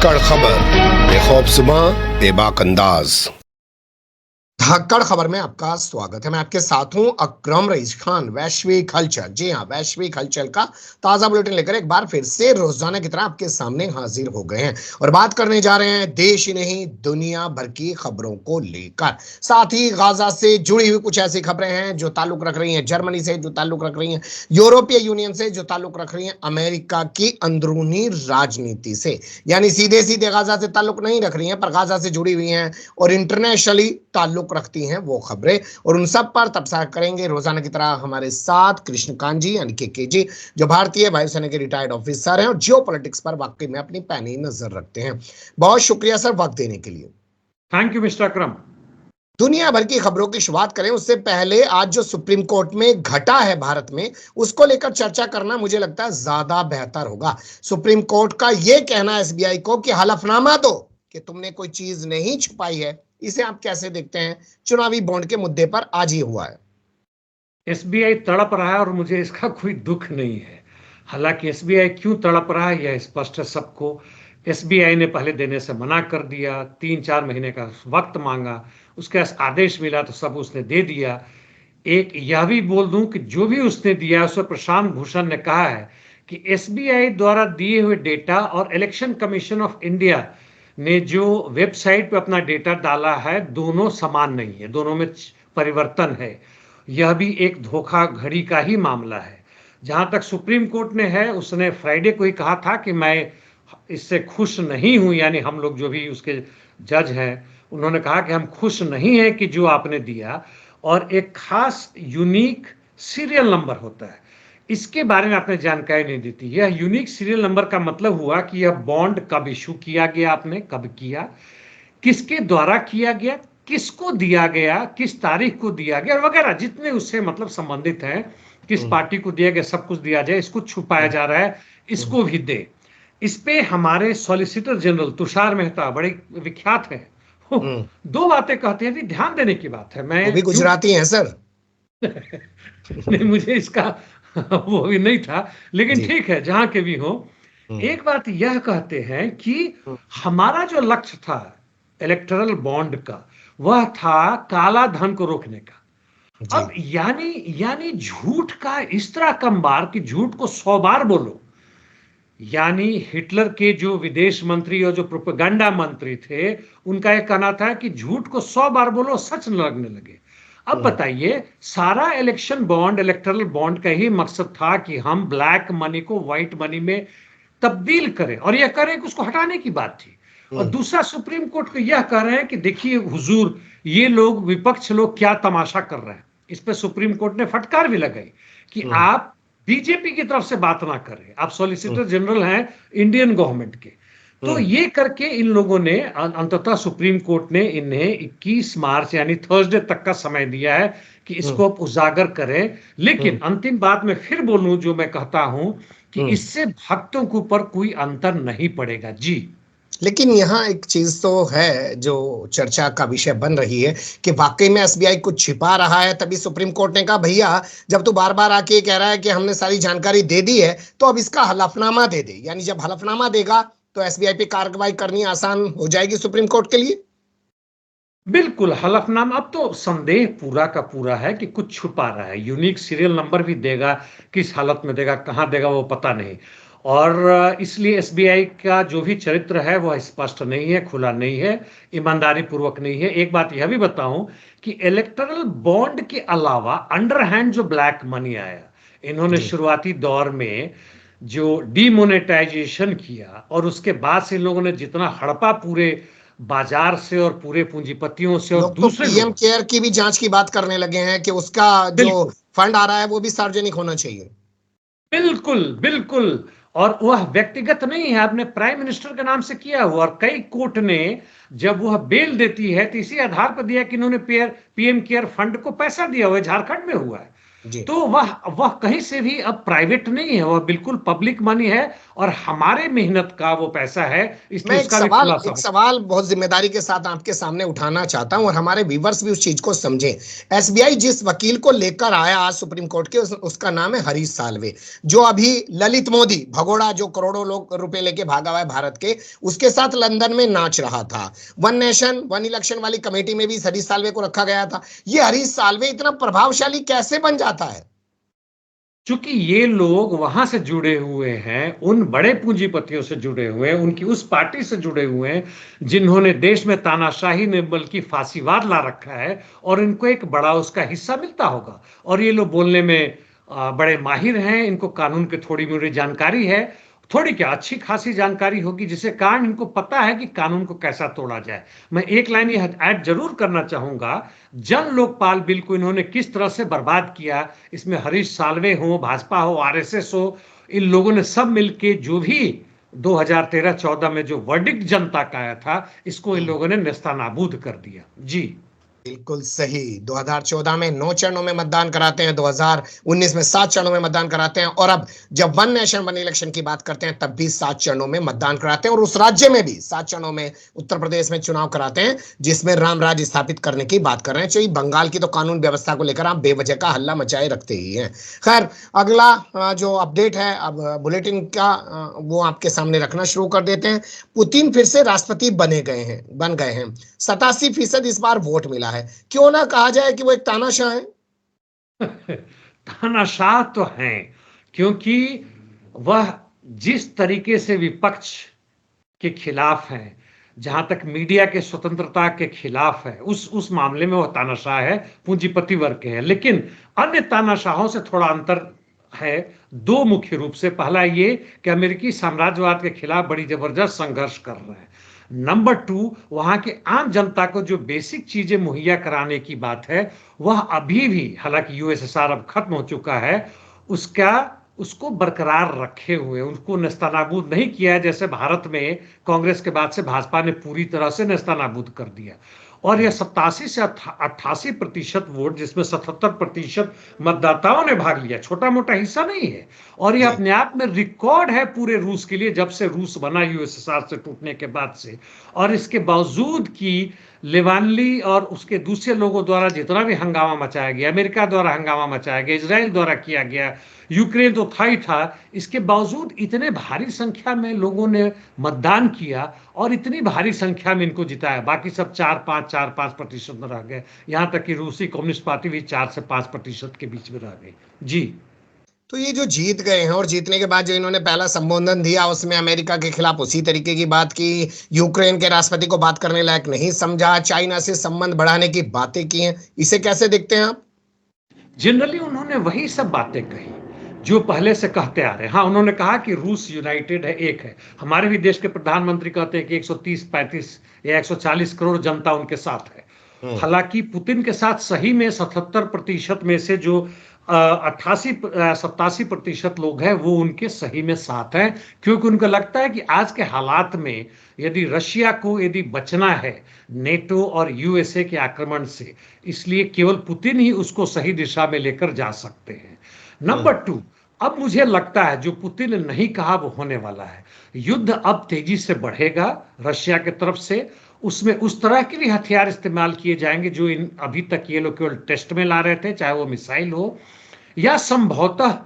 धाकड़ खबर, बेखौफज़ुबां, बेबाक अंदाज। धाकड़ खबर में आपका स्वागत है। मैं आपके साथ हूं अकरम रईस खान। वैश्विक हलचल, जी हां, वैश्विक हलचल का ताजा बुलेटिन लेकर एक बार फिर से रोजाना की तरह आपके सामने हाजिर हो गए हैं और बात करने जा रहे हैं देश ही नहीं दुनिया भर की खबरों को लेकर। साथ ही गाजा से जुड़ी हुई कुछ ऐसी खबरें हैं जो ताल्लुक रख रही हैं जर्मनी से, जो ताल्लुक रख रही हैं यूरोपीय यूनियन से, जो ताल्लुक रख रही हैं अमेरिका की अंदरूनी राजनीति से। यानी सीधे सीधे गाजा से ताल्लुक नहीं रख रही हैं पर गाजा से जुड़ी हुई हैं और इंटरनेशनली ताल्लुक रखती हैं वो खबरें, और उन सब पर तबसरा करेंगे रोजाना की तरह हमारे साथ कृष्णकांत जी यानी के जी, जो भारतीय वायुसेना के रिटायर्ड ऑफिसर हैं और जियो पॉलिटिक्स पर वाकई में अपनी पैनी नजर रखते हैं। बहुत शुक्रिया सर वक्त देने के लिए। थैंक यू मिस्टर अकरम। दुनिया भर की खबरों की शुरुआत करें उससे पहले आज जो सुप्रीम कोर्ट में घटा है भारत में, उसको लेकर चर्चा करना मुझे लगता है ज्यादा बेहतर होगा। सुप्रीम कोर्ट का यह कहना एसबीआई को कि हलफनामा दो कि तुमने कोई चीज नहीं छुपाई है, इसे आप कैसे देखते हैं? चुनावी बॉन्ड के मुद्दे पर आज ही हुआ है। एसबीआई तड़प रहा है और मुझे इसका कोई दुख नहीं है। हालांकि एसबीआई क्यों तड़प रहा है यह स्पष्ट है सबको। एसबीआई ने पहले देने से मना कर दिया, 3-4 महीने का वक्त मांगा, उसके आदेश मिला तो सब उसने दे दिया। एक यह भी बोल दूं कि जो भी उसने दिया उसमें प्रशांत भूषण ने कहा है कि एसबीआई द्वारा दिए हुए डेटा और इलेक्शन कमीशन ऑफ इंडिया ने जो वेबसाइट पे अपना डेटा डाला है दोनों समान नहीं है, दोनों में परिवर्तन है। यह भी एक धोखाधड़ी का ही मामला है। जहां तक सुप्रीम कोर्ट ने है, उसने फ्राइडे को ही कहा था कि मैं इससे खुश नहीं हूं, यानी हम लोग जो भी उसके जज हैं उन्होंने कहा कि हम खुश नहीं हैं कि जो आपने दिया, और एक खास यूनिक सीरियल नंबर होता है इसके बारे में आपने जानकारी नहीं दी थी। यह यूनिक सीरियल नंबर का मतलब हुआ कि यह बॉन्ड कब इशू किया गया, आपने कब किया, किसके द्वारा किया गया, किसको दिया गया, किस तारीख को दिया गया वगैरह, जितने उससे मतलब संबंधित हैं, किस पार्टी को दिया गया, सब कुछ दिया जाए। इसको छुपाया जा रहा है, इसको भी दे। इस पे हमारे सॉलिसिटर जनरल तुषार मेहता बड़े विख्यात हैं, दो बातें कहते हैं कि ध्यान देने की बात है। मैं वो भी गुजराती हैं सर। नहीं, मुझे इसका वो भी नहीं था, लेकिन ठीक है, जहां के भी हो। एक बात यह कहते हैं कि हमारा जो लक्ष्य था इलेक्टोरल बॉन्ड का, वह था काला धन को रोकने का। अब यानी झूठ का इस तरह कम बार कि झूठ को 100 बार बोलो। यानी हिटलर के जो विदेश मंत्री और जो प्रोपेगेंडा मंत्री थे, उनका यह कहना था कि झूठ को 100 बार बोलो, सच न लगने लगे। अब बताइए, सारा इलेक्शन बॉन्ड, इलेक्टोरल बॉन्ड का ही मकसद था कि हम ब्लैक मनी को व्हाइट मनी में तब्दील करें, और यह करें कि उसको हटाने की बात थी। और दूसरा, सुप्रीम कोर्ट को यह कह रहे हैं कि देखिए हुजूर, ये लोग विपक्ष लोग क्या तमाशा कर रहे हैं। इस पे सुप्रीम कोर्ट ने फटकार भी लगाई कि आप बीजेपी की तरफ से बात ना करें, आप सॉलिसिटर जनरल हैं इंडियन गवर्नमेंट के। तो ये करके इन लोगों ने अंततः सुप्रीम कोर्ट ने इन्हें 21 मार्च यानी थर्सडे तक का समय दिया है कि इसको आप उजागर करें। लेकिन अंतिम बात में फिर बोलूं, जो मैं कहता हूं कि इससे भक्तों के ऊपर कोई अंतर नहीं पड़ेगा। जी, लेकिन यहाँ एक चीज तो है जो चर्चा का विषय बन रही है कि वाकई में एसबीआई कुछ छिपा रहा है। तभी सुप्रीम कोर्ट ने कहा भैया, जब तू बार बार आके कह रहा है कि हमने सारी जानकारी दे दी है तो अब इसका हलफनामा दे दे। यानी जब हलफनामा देगा तो एसबीआई पे कार्रवाई करनी आसान हो जाएगी सुप्रीम कोर्ट के लिए। बिल्कुल हलफनामा। अब तो संदेह पूरा का पूरा है कि कुछ छुपा रहा है। यूनिक सीरियल नंबर भी देगा, किस हालत में देगा, कहां देगा, वो पता नहीं। और इसलिए एसबीआई का जो भी चरित्र है वह स्पष्ट नहीं है, खुला नहीं है, ईमानदारी पूर्वक नहीं है। एक बात यह भी बताऊं कि इलेक्टोरल बॉन्ड के अलावा अंडरहैंड जो ब्लैक मनी आया, इन्होंने शुरुआती दौर में जो डीमोनेटाइजेशन किया और उसके बाद से इन लोगों ने जितना हड़पा पूरे बाजार से और पूरे पूंजीपतियों से और लोग तो दूसरे पीएम केयर की भी जांच की बात करने लगे हैं कि उसका जो फंड आ रहा है वो भी सार्वजनिक होना चाहिए। बिल्कुल बिल्कुल। और वह व्यक्तिगत नहीं है, आपने प्राइम मिनिस्टर के नाम से किया हुआ। और कई कोर्ट ने जब वह बेल देती है तो इसी आधार पर दिया कि इन्होंने पीएम केयर फंड को पैसा दिया हुआ है। झारखंड में हुआ है। जी। तो वह कहीं से भी अब प्राइवेट नहीं है, वह बिल्कुल पब्लिक मनी है और हमारे मेहनत का वो पैसा है, मैं इसलिए उसका भी खुलासा एक हो। सवाल बहुत जिम्मेदारी के साथ आपके सामने उठाना चाहता हूं और हमारे व्यूवर्स भी उस चीज को समझें। एसबीआई जिस वकील को लेकर आया आज सुप्रीम कोर्ट के, उसका नाम है हरीश साल्वे, जो अभी ललित मोदी भगोड़ा जो करोड़ों लोग रुपए लेके भागा हुआ है भारत के, उसके साथ लंदन में नाच रहा था। वन नेशन वन इलेक्शन वाली कमेटी में भी इस हरीश साल्वे को रखा गया था। ये हरीश साल्वे इतना प्रभावशाली कैसे बन जाता है? चूंकि ये लोग वहां से जुड़े हुए हैं, उन बड़े पूंजीपतियों से जुड़े हुए हैं, उनकी उस पार्टी से जुड़े हुए हैं जिन्होंने देश में तानाशाही ने बल्कि फांसीवाद ला रखा है, और इनको एक बड़ा उसका हिस्सा मिलता होगा। और ये लोग बोलने में बड़े माहिर हैं, इनको कानून की थोड़ी मोड़ी जानकारी है, थोड़ी क्या अच्छी खासी जानकारी होगी, जिसके कारण इनको पता है कि कानून को कैसा तोड़ा जाए। मैं एक लाइन ये ऐड जरूर करना चाहूंगा, जन लोकपाल बिल को इन्होंने किस तरह से बर्बाद किया, इसमें हरीश साल्वे हो, भाजपा हो, आरएसएस हो, इन लोगों ने सब मिलके जो भी 2013-14 में जो वर्डिक्ट जनता का आया था, इसको इन लोगों ने नेस्तानाबूद कर दिया। जी। बिल्कुल सही। 2014 में 9 चरणों में मतदान कराते हैं, 2019 में 7 चरणों में मतदान कराते हैं, और अब जब वन नेशन वन इलेक्शन की बात करते हैं तब भी 7 चरणों में मतदान कराते हैं, और उस राज्य में भी 7 चरणों में उत्तर प्रदेश में चुनाव कराते हैं जिसमें राम राज्य स्थापित करने की बात कर रहे हैं। चाहिए बंगाल की तो कानून व्यवस्था को लेकर आप बेवजह का हल्ला मचाए रखते ही हैं। खैर, अगला जो अपडेट है अब बुलेटिन का, वो आपके सामने रखना शुरू कर देते हैं। पुतिन फिर से राष्ट्रपति बन गए हैं। 87% इस बार वोट मिला है। क्यों ना कहा जाए कि वो एक तानाशाह है। तानाशाह तो हैं, क्योंकि वह जिस तरीके से विपक्ष के खिलाफ हैं, जहां तक मीडिया के स्वतंत्रता के खिलाफ है, उस मामले में वह तानाशाह है, पूंजीपति वर्ग के हैं। लेकिन अन्य तानाशाहों से थोड़ा अंतर है, दो मुख्य रूप से। पहला ये कि अमेरिकी साम्राज्यवाद के खिलाफ बड़ी जबरदस्त संघर्ष कर रहे हैं। नंबर टू, वहां के आम जनता को जो बेसिक चीजें मुहैया कराने की बात है, वह अभी भी, हालांकि यूएसएसआर अब खत्म हो चुका है, उसका उसको बरकरार रखे हुए, उसको नेस्तनाबूद नहीं किया है, जैसे भारत में कांग्रेस के बाद से भाजपा ने पूरी तरह से नेस्तनाबूद कर दिया। और यह 87 से 88% वोट, जिसमें 77% मतदाताओं ने भाग लिया, छोटा मोटा हिस्सा नहीं है। और यह जी। अपने आप में रिकॉर्ड है पूरे रूस के लिए, जब से रूस बना यूएसएसआर से टूटने के बाद से। और इसके बावजूद कि लेवानली और उसके दूसरे लोगों द्वारा जितना भी हंगामा मचाया गया, अमेरिका द्वारा हंगामा मचाया गया, इजराइल द्वारा किया गया, यूक्रेन तो था ही था, इसके बावजूद इतने भारी संख्या में लोगों ने मतदान किया और इतनी भारी संख्या में इनको जिताया। बाकी सब 4-5 में रह गए, यहां तक कि रूसी कम्युनिस्ट पार्टी भी 4 से 5% के बीच में रह गई। जी। तो ये जो जीत गए हैं और जीतने के बाद जो इन्होंने पहला संबोधन दिया उसमें अमेरिका के खिलाफ उसी तरीके की बात की, यूक्रेन के राष्ट्रपति को बात करने लायक नहीं समझा, चाइना से संबंध बढ़ाने की बातें की हैं, इसे कैसे देखते हैं आप? जनरली उन्होंने वही सब बातें कही जो पहले से कहते आ रहे हैं। हाँ, उन्होंने कहा कि रूस यूनाइटेड है, एक है। हमारे भी देश के प्रधानमंत्री कहते हैं कि 130-135 या 140 करोड़ जनता उनके साथ है। हम्म। हालांकि पुतिन के साथ सही में 77% में से जो 87% लोग हैं, वो उनके सही में साथ हैं, क्योंकि उनको लगता है कि आज के हालात में यदि रशिया को यदि बचना है नेटो और यूएसए के आक्रमण से, इसलिए केवल पुतिन ही उसको सही दिशा में लेकर जा सकते हैं। नंबर टू, अब मुझे लगता है जो पुतिन ने नहीं कहा वो होने वाला है। युद्ध अब तेजी से बढ़ेगा रशिया की तरफ से, उसमें उस तरह के भी हथियार इस्तेमाल किए जाएंगे जो इन अभी तक ये लोग केवल टेस्ट में ला रहे थे, चाहे वो मिसाइल हो या संभवतः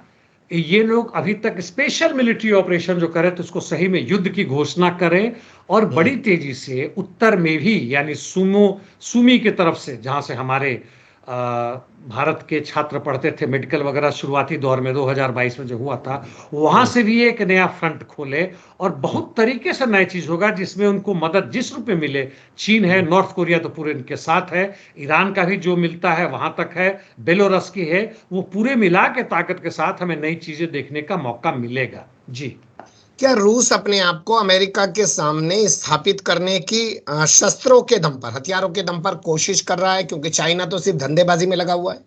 ये लोग अभी तक स्पेशल मिलिट्री ऑपरेशन जो करे तो उसको सही में युद्ध की घोषणा करें, और बड़ी तेजी से उत्तर में भी, यानी सुमी की तरफ से, जहां से हमारे भारत के छात्र पढ़ते थे मेडिकल वगैरह, शुरुआती दौर में 2022 में जो हुआ था, वहां से भी एक नया फ्रंट खोले और बहुत तरीके से नई चीज होगा जिसमें उनको मदद जिस रूप में मिले। चीन है, नॉर्थ कोरिया तो पूरे इनके साथ है, ईरान का भी जो मिलता है वहां तक है, बेलोरस की है, वो पूरे मिला के ताकत के साथ हमें नई चीजें देखने का मौका मिलेगा। जी। क्या रूस अपने आप को अमेरिका के सामने स्थापित करने की शस्त्रों के दम पर, हथियारों के दम पर कोशिश कर रहा है? क्योंकि चाइना तो सिर्फ धंधेबाजी में लगा हुआ है।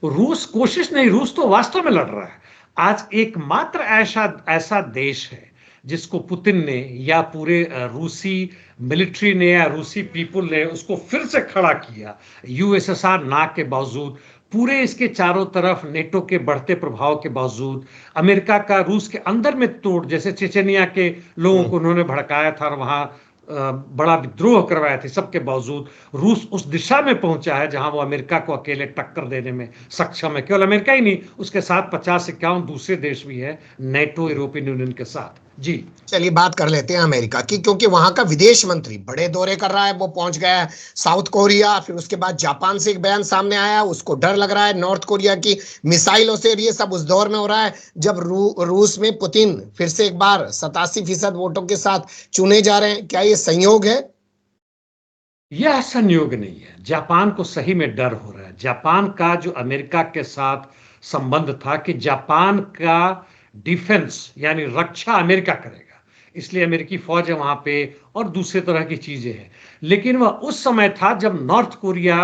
रूस कोशिश नहीं, रूस तो वास्तव में लड़ रहा है। आज एकमात्र ऐसा ऐसा देश है जिसको पुतिन ने या पूरे रूसी मिलिट्री ने या रूसी पीपुल ने उसको फिर से खड़ा किया, यूएसएसआर ना के बावजूद, पूरे इसके चारों तरफ नेटो के बढ़ते प्रभाव के बावजूद, अमेरिका का रूस के अंदर में तोड़, जैसे चेचनिया के लोगों को उन्होंने भड़काया था और वहां बड़ा विद्रोह करवाया था, सबके बावजूद रूस उस दिशा में पहुंचा है जहां वो अमेरिका को अकेले टक्कर देने में सक्षम है। केवल अमेरिका ही नहीं, उसके साथ 50-51 दूसरे देश भी है नेटो यूरोपियन यूनियन के साथ। जी चलिए बात कर लेते हैं अमेरिका की, क्योंकि वहां का विदेश मंत्री बड़े दौरे कर रहा है। वो पहुंच गया है साउथ कोरिया, फिर उसके बाद जापान से एक बयान सामने आया, उसको डर लग रहा है नॉर्थ कोरिया की मिसाइलों से। ये सब उस दौर में हो रहा है जब रूस में पुतिन फिर से एक बार 87% वोटों के साथ चुने जा रहे हैं। क्या ये संयोग है? यह संयोग नहीं है, जापान को सही में डर हो रहा है। जापान का जो अमेरिका के साथ संबंध था कि जापान का डिफेंस यानी रक्षा अमेरिका करेगा, इसलिए अमेरिकी फौज है वहां पे और दूसरे तरह की चीजें हैं। लेकिन वह उस समय था जब नॉर्थ कोरिया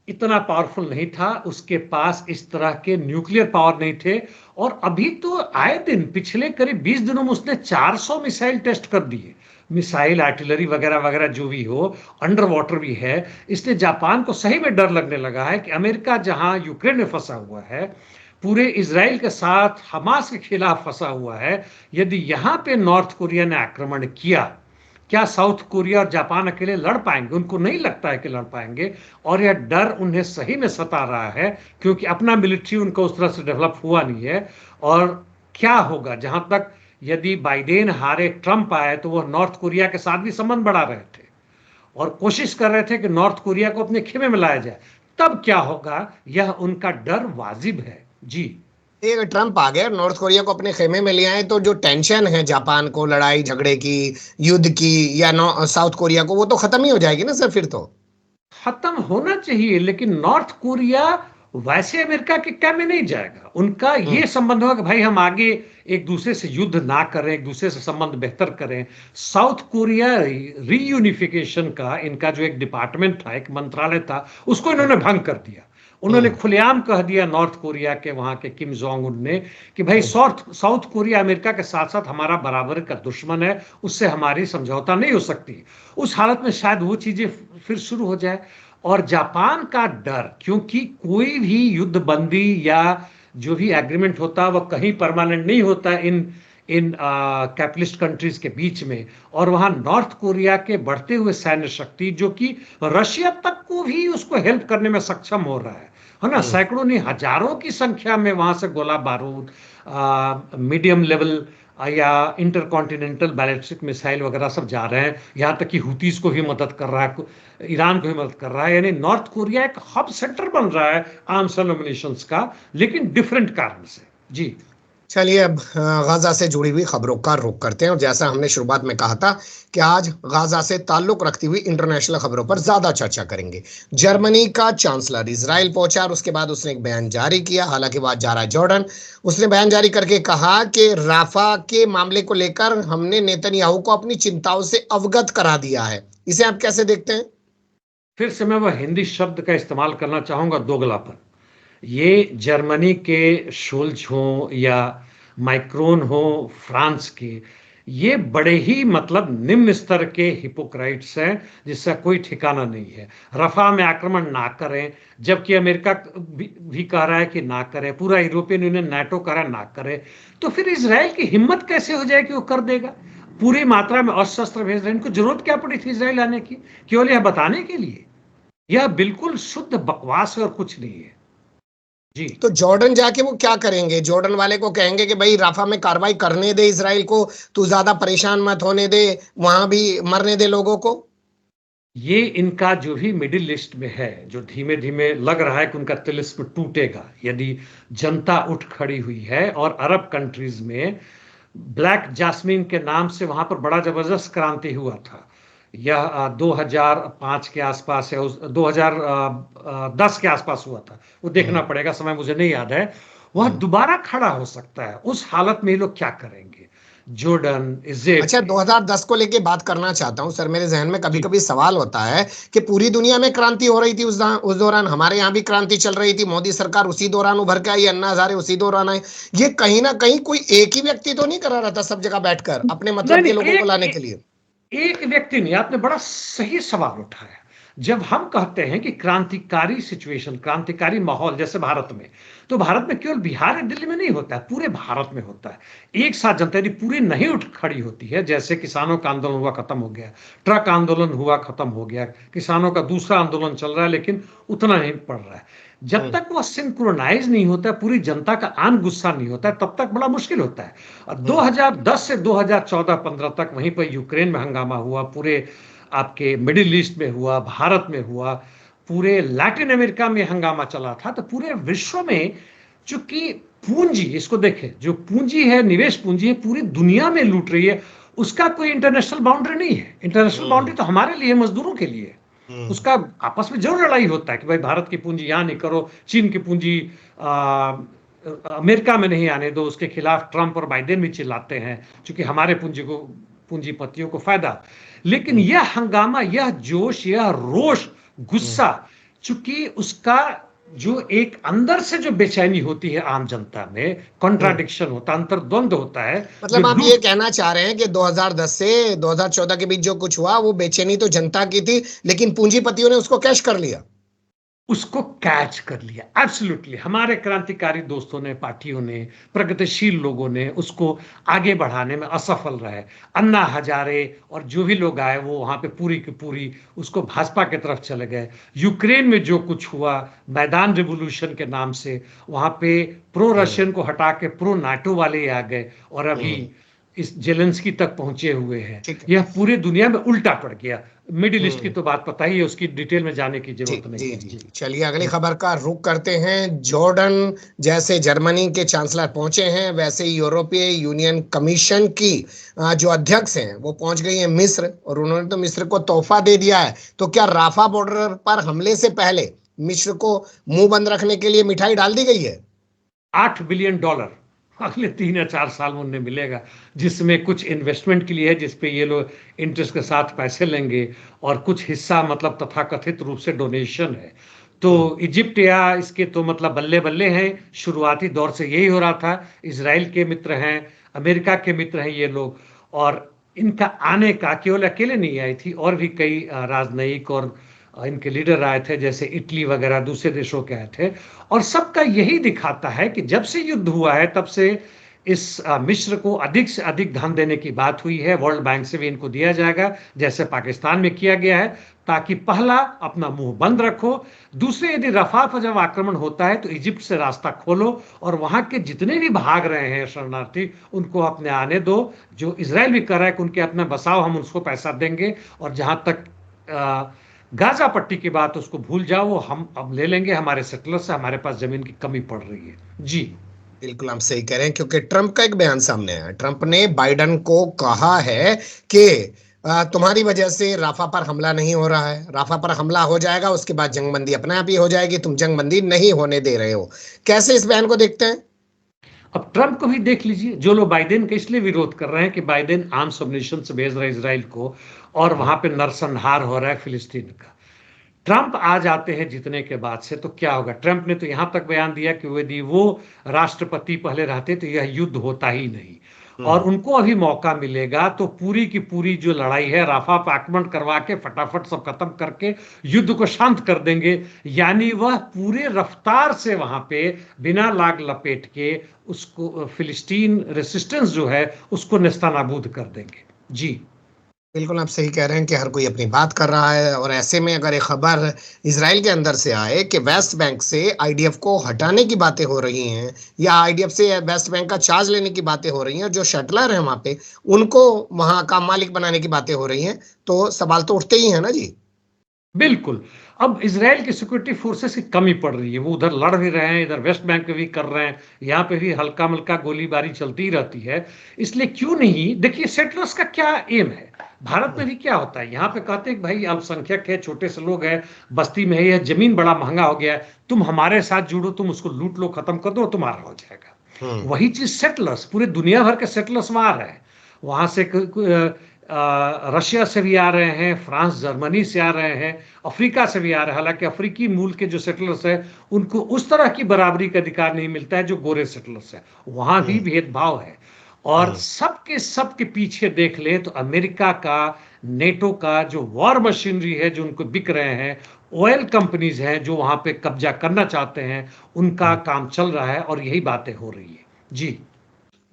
इतना पावरफुल नहीं था, उसके पास इस तरह के न्यूक्लियर पावर नहीं थे। और अभी तो आए दिन पिछले करीब 20 दिनों में उसने 400 मिसाइल टेस्ट कर दिए, मिसाइल आर्टिलरी वगैरह वगैरह जो भी हो, अंडर वाटर भी है। इसलिए जापान को सही में डर लगने लगा है कि अमेरिका जहां यूक्रेन में फंसा हुआ है, पूरे इजराइल के साथ हमास के खिलाफ फंसा हुआ है, यदि यहां पे नॉर्थ कोरिया ने आक्रमण किया, क्या साउथ कोरिया और जापान अकेले लड़ पाएंगे? उनको नहीं लगता है कि लड़ पाएंगे। और यह डर उन्हें सही में सता रहा है, क्योंकि अपना मिलिट्री उनका उस तरह से डेवलप हुआ नहीं है। और क्या होगा, जहां तक यदि बाइडेन हारे, ट्रंप आए, तो वह नॉर्थ कोरिया के साथ भी संबंध बढ़ा रहे थे और कोशिश कर रहे थे कि नॉर्थ कोरिया को अपने खेमे में लाया जाए। तब क्या होगा, यह उनका डर वाजिब है। जी ये ट्रम्प आ गए, नॉर्थ कोरिया को अपने खेमे में ले आए, तो जो टेंशन है जापान को लड़ाई झगड़े की, युद्ध की, या साउथ कोरिया को, वो तो खत्म ही हो जाएगी ना सर फिर तो। खत्म होना चाहिए, लेकिन नॉर्थ कोरिया वैसे अमेरिका के क्या में नहीं जाएगा। उनका हम्म। ये संबंध होगा कि भाई हम आगे एक दूसरे से युद्ध ना करें, एक दूसरे से संबंध बेहतर करें। साउथ कोरिया रीयूनिफिकेशन का इनका जो एक डिपार्टमेंट था, एक मंत्रालय था, उसको इन्होंने भंग कर दिया। उन्होंने हम्म। खुलेआम कह दिया नॉर्थ कोरिया के वहां के किम जोंग उन ने कि भाई साउथ कोरिया अमेरिका के साथ साथ हमारा बराबर का दुश्मन है, उससे हमारी समझौता नहीं हो सकती। उस हालत में शायद वो चीजें फिर शुरू हो जाए। और जापान का डर, क्योंकि कोई भी युद्ध बंदी या जो भी एग्रीमेंट होता है वह कहीं परमानेंट नहीं होता इन इन कैपिटलिस्ट कंट्रीज के बीच में। और वहां नॉर्थ कोरिया के बढ़ते हुए सैन्य शक्ति, जो कि रशिया तक को भी उसको हेल्प करने में सक्षम हो रहा है ना, सैकड़ों नहीं हजारों की संख्या में वहां से गोला बारूद, मीडियम लेवल या इंटरकॉन्टिनेंटल बैलिस्टिक मिसाइल वगैरह सब जा रहे हैं। यहां तक कि हुतीज को भी मदद कर रहा है, ईरान को भी मदद कर रहा है। यानी नॉर्थ कोरिया एक हब सेंटर बन रहा है आर्म्स एंड एम्युनिशंस का, लेकिन डिफरेंट कारण से। जी चलिए अब गाजा से जुड़ी हुई खबरों का रुख करते हैं। और जैसा हमने शुरुआत में कहा था कि आज गाजा से ताल्लुक रखती हुई इंटरनेशनल खबरों पर ज्यादा चर्चा करेंगे। जर्मनी का चांसलर इजराइल पहुंचा और उसके बाद उसने एक बयान जारी किया, हालांकि बात जा रहा है जॉर्डन। उसने बयान जारी करके कहा कि राफा के मामले को लेकर हमने नेतन्याहू को अपनी चिंताओं से अवगत करा दिया है। इसे आप कैसे देखते हैं? फिर से मैं वह हिंदी शब्द का इस्तेमाल करना चाहूंगा, दोगलापन। ये जर्मनी के शोल्ज हो या माइक्रोन हो फ्रांस के, ये बड़े ही मतलब निम्न स्तर के हिपोक्राइट्स हैं जिसका कोई ठिकाना नहीं है। रफा में आक्रमण ना करें, जबकि अमेरिका भी कह रहा है कि ना करें, पूरा यूरोपियन यूनियन नाटो कह रहा है ना करें। तो फिर इसराइल की हिम्मत कैसे हो जाए कि वो कर देगा? पूरी मात्रा में अस्त्र शस्त्र भेज रहे हैं, इनको जरूरत क्या पड़ी थी इसराइल आने की? केवल यह बताने के लिए? यह बिल्कुल शुद्ध बकवास है और कुछ नहीं है। जी तो जॉर्डन जाके वो क्या करेंगे? जॉर्डन वाले को कहेंगे कि भाई राफा में कार्रवाई करने दे इसराइल को, तू ज्यादा परेशान मत होने दे, वहां भी मरने दे लोगों को। ये इनका जो भी मिडिल ईस्ट में है, जो धीमे धीमे लग रहा है कि उनका तिलिस्म टूटेगा यदि जनता उठ खड़ी हुई है। और अरब कंट्रीज में ब्लैक जास्मिन के नाम से वहां पर बड़ा जबरदस्त क्रांति हुआ था। यह 2005 के आसपास है, 2010 के आसपास हुआ था। वो देखना पड़ेगा, समय मुझे नहीं याद है। वह दोबारा खड़ा हो सकता है। उस हालत में ये लोग क्या करेंगे? जॉर्डन, अच्छा, इजिप्ट। 2010 को लेके बात करना चाहता हूँ सर। मेरे जहन में कभी जी कभी सवाल होता है कि पूरी दुनिया में क्रांति हो रही थी उस दौरान, हमारे यहाँ भी क्रांति चल रही थी, मोदी सरकार उसी दौरान उभर के आई, अन्ना हजारे उसी दौरान आए। ये कहीं ना कहीं कोई एक ही व्यक्ति तो नहीं करा रहा था सब जगह बैठकर अपने नहीं मतलब के नहीं, लोगों को लाने के लिए? एक व्यक्ति नहीं। आपने बड़ा सही सवाल उठाया। जब हम कहते हैं कि क्रांतिकारी सिचुएशन, क्रांतिकारी माहौल जैसे भारत में, तो भारत में केवल बिहार या दिल्ली में नहीं होता है, पूरे भारत में होता है। एक साथ जनता यदि पूरी नहीं उठ खड़ी होती है, जैसे किसानों का आंदोलन हुआ खत्म हो गया, ट्रक आंदोलन हुआ खत्म हो गया, किसानों का दूसरा आंदोलन चल रहा है लेकिन उतना नहीं पड़ रहा है, जब तक वह सिंक्रोनाइज नहीं होता है, पूरी जनता का आन गुस्सा नहीं होता है, तब तक बड़ा मुश्किल होता है। और 2010 से 2014-15 तक वहीं पर यूक्रेन में हंगामा हुआ, पूरे आपके मिडिल ईस्ट में हुआ, भारत में हुआ, पूरे लैटिन अमेरिका में हंगामा चला था। तो पूरे विश्व में चूंकि पूंजी, इसको देखें, जो पूंजी है, निवेश पूंजी है, पूरी दुनिया में लूट रही है, उसका कोई इंटरनेशनल बाउंड्री नहीं है। इंटरनेशनल बाउंड्री तो हमारे लिए, मजदूरों के लिए, उसका आपस में जरूर लड़ाई होता है कि भाई भारत की पूंजी यहां नहीं करो, चीन की पूंजी अमेरिका में नहीं आने दो, उसके खिलाफ ट्रंप और बाइडेन भी चिल्लाते हैं क्योंकि हमारे पूंजीपतियों को फायदा। लेकिन यह हंगामा, यह जोश, यह रोष, गुस्सा, चूंकि उसका जो एक अंदर से जो बेचैनी होती है आम जनता में, कॉन्ट्राडिक्शन होता है, अंतर्द्वंद होता है। मतलब आप ये कहना चाह रहे हैं कि 2010 से 2014 के बीच जो कुछ हुआ वो बेचैनी तो जनता की थी, लेकिन पूंजीपतियों ने उसको कैश कर लिया, उसको कैच कर लिया। एब्सोल्युटली, हमारे क्रांतिकारी दोस्तों ने, पार्टियों ने, प्रगतिशील लोगों ने उसको आगे बढ़ाने में असफल रहे। अन्ना हजारे और जो भी लोग आए वो वहां पे पूरी की पूरी उसको भाजपा की तरफ चले गए। यूक्रेन में जो कुछ हुआ, मैदान रिवोल्यूशन के नाम से, वहां पे प्रो रशियन को हटा के प्रो नाटो वाले आ गए और अभी इस जेलेंस्की तक पहुंचे हुए हैं। यह पूरी दुनिया में उल्टा पड़ गया। मिडिल ईस्ट की तो बात पता ही है, उसकी डिटेल में जाने की जरूरत नहीं है। जी। चलिए अगली खबर का रुख करते हैं। जॉर्डन जैसे जर्मनी के चांसलर पहुंचे हैं, वैसे ही यूरोपीय यूनियन कमीशन की जो अध्यक्ष हैं वो पहुंच गई हैं मिस्र, और उन्होंने तो मिस्र को तोहफा दे दिया है। तो क्या राफा बॉर्डर पर हमले से पहले मिस्र को मुंह बंद रखने के लिए मिठाई डाल दी गई है? $8 बिलियन अगले 3 या 4 साल में उन्हें मिलेगा, जिसमें कुछ इन्वेस्टमेंट के लिए है, जिसपे ये लोग इंटरेस्ट के साथ पैसे लेंगे, और कुछ हिस्सा मतलब तथाकथित रूप से डोनेशन है। तो इजिप्ट या इसके तो मतलब बल्ले बल्ले हैं, शुरुआती दौर से यही हो रहा था। इजराइल के मित्र हैं, अमेरिका के मित्र हैं ये लोग, और इनका आने का केवल अकेले नहीं आई थी, और भी कई राजनयिक और इनके लीडर आए थे, जैसे इटली वगैरह दूसरे देशों के आए थे। और सबका यही दिखाता है कि जब से युद्ध हुआ है तब से इस मिस्र को अधिक से अधिक धन देने की बात हुई है। वर्ल्ड बैंक से भी इनको दिया जाएगा, जैसे पाकिस्तान में किया गया है, ताकि पहला अपना मुंह बंद रखो, दूसरे यदि रफा पर जब आक्रमण होता है तो इजिप्ट से रास्ता खोलो, और वहां के जितने भी भाग रहे हैं शरणार्थी उनको अपने आने दो। जो इजराइल भी कर रहा है कि उनके अपने बसाओ, हम उसको पैसा देंगे, और जहां तक गाजा पट्टी की बात उसको भूल जाओ, वो हम अब ले लेंगे हमारे सेटलर से, हमारे पास जमीन की कमी पड़ रही है। जी बिल्कुल आप सही कह रहे हैं, क्योंकि ट्रंप का एक बयान सामने आया। ट्रंप ने बाइडन को कहा है कि तुम्हारी वजह से राफा पर हमला नहीं हो रहा है, राफा पर हमला हो जाएगा उसके बाद जंगबंदी अपने आप ही हो जाएगी, तुम जंगबंदी नहीं होने दे रहे हो। कैसे इस बयान को देखते हैं? अब ट्रंप को भी देख लीजिए, जो लोग बाइडेन का इसलिए विरोध कर रहे हैं कि बाइडेन आर्म्स सबमिशन से भेज रहा है इसराइल को, और वहां पे नरसंहार हो रहा है फिलिस्तीन का। ट्रंप आ जाते हैं जीतने के बाद से तो क्या होगा? ट्रंप ने तो यहां तक बयान दिया कि यदि वो राष्ट्रपति पहले रहते तो यह युद्ध होता ही नहीं, और उनको अभी मौका मिलेगा तो पूरी की पूरी जो लड़ाई है, राफा पर आक्रमण करवा के फटाफट सब खत्म करके युद्ध को शांत कर देंगे। यानी वह पूरे रफ्तार से वहां पे बिना लाग लपेट के उसको फिलिस्तीन रेसिस्टेंस जो है उसको नेस्तनाबूद कर देंगे। जी बिल्कुल आप सही कह रहे हैं कि हर कोई अपनी बात कर रहा है, और ऐसे में अगर एक खबर इसराइल के अंदर से आए कि वेस्ट बैंक से आईडीएफ को हटाने की बातें हो रही हैं, या आईडीएफ से वेस्ट बैंक का चार्ज लेने की बातें हो रही हैं, और जो शटलर हैं वहां पे उनको वहां का मालिक बनाने की बातें हो रही हैं, तो सवाल तो उठते ही है ना जी। बिल्कुल। अब इसराइल की सिक्योरिटी फोर्सेस की कमी पड़ रही है, वो उधर लड़ भी रहे हैं, इधर वेस्ट बैंक पे भी कर रहे हैं, यहाँ पे भी हल्का मल्का गोलीबारी चलती ही रहती है। इसलिए क्यों नहीं, देखिए सेटलर्स का क्या एम है, भारत में भी क्या होता है, यहाँ पे कहते हैं कि भाई अल्पसंख्यक है, छोटे से लोग हैं, बस्ती में है, यह जमीन बड़ा महंगा हो गया है, तुम हमारे साथ जुड़ो, तुम उसको लूट लो, खत्म कर दो, तुम्हारा हो जाएगा। वही चीज सेटलर्स, पूरे दुनिया भर के सेटलर्स वहां आ रहे हैं, वहां से रशिया से भी आ रहे हैं, फ्रांस जर्मनी से आ रहे हैं, अफ्रीका से भी आ रहे हैं। हालांकि अफ्रीकी मूल के जो सेटलर्स हैं उनको उस तरह की बराबरी का अधिकार नहीं मिलता है जो गोरे सेटलर्स हैं, वहां भी भेदभाव है। और सबके सबके पीछे देख ले तो अमेरिका का, नेटो का जो वॉर मशीनरी है, जो उनको बिक रहे हैं, ऑयल कंपनीज हैं जो वहां पे कब्जा करना चाहते हैं, उनका काम चल रहा है और यही बातें हो रही है। जी।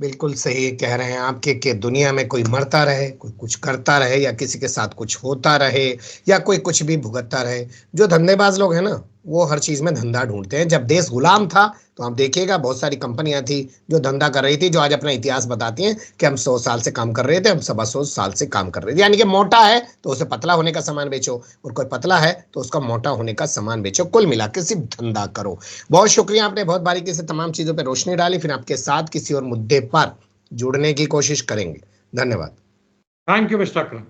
बिल्कुल सही कह रहे हैं आप कि दुनिया में कोई मरता रहे, कोई कुछ करता रहे, या किसी के साथ कुछ होता रहे, या कोई कुछ भी भुगतता रहे। जो धंधेबाज लोग हैं ना, वो हर चीज में धंधा ढूंढते हैं। जब देश गुलाम था तो आप देखिएगा बहुत सारी कंपनियां थी जो धंधा कर रही थी, जो आज अपना इतिहास बताती हैं कि हम 100 साल से काम कर रहे थे, हम 125 साल से काम कर रहे थे। यानी कि मोटा है तो उसे पतला होने का सामान बेचो, और कोई पतला है तो उसका मोटा होने का सामान बेचो। कुल मिला के सिर्फ धंधा करो। बहुत शुक्रिया, आपने बहुत बारीकी से तमाम चीजों पर रोशनी डाली। फिर आपके साथ किसी और मुद्दे पर जुड़ने की कोशिश करेंगे। धन्यवाद। Thank you mister Akram.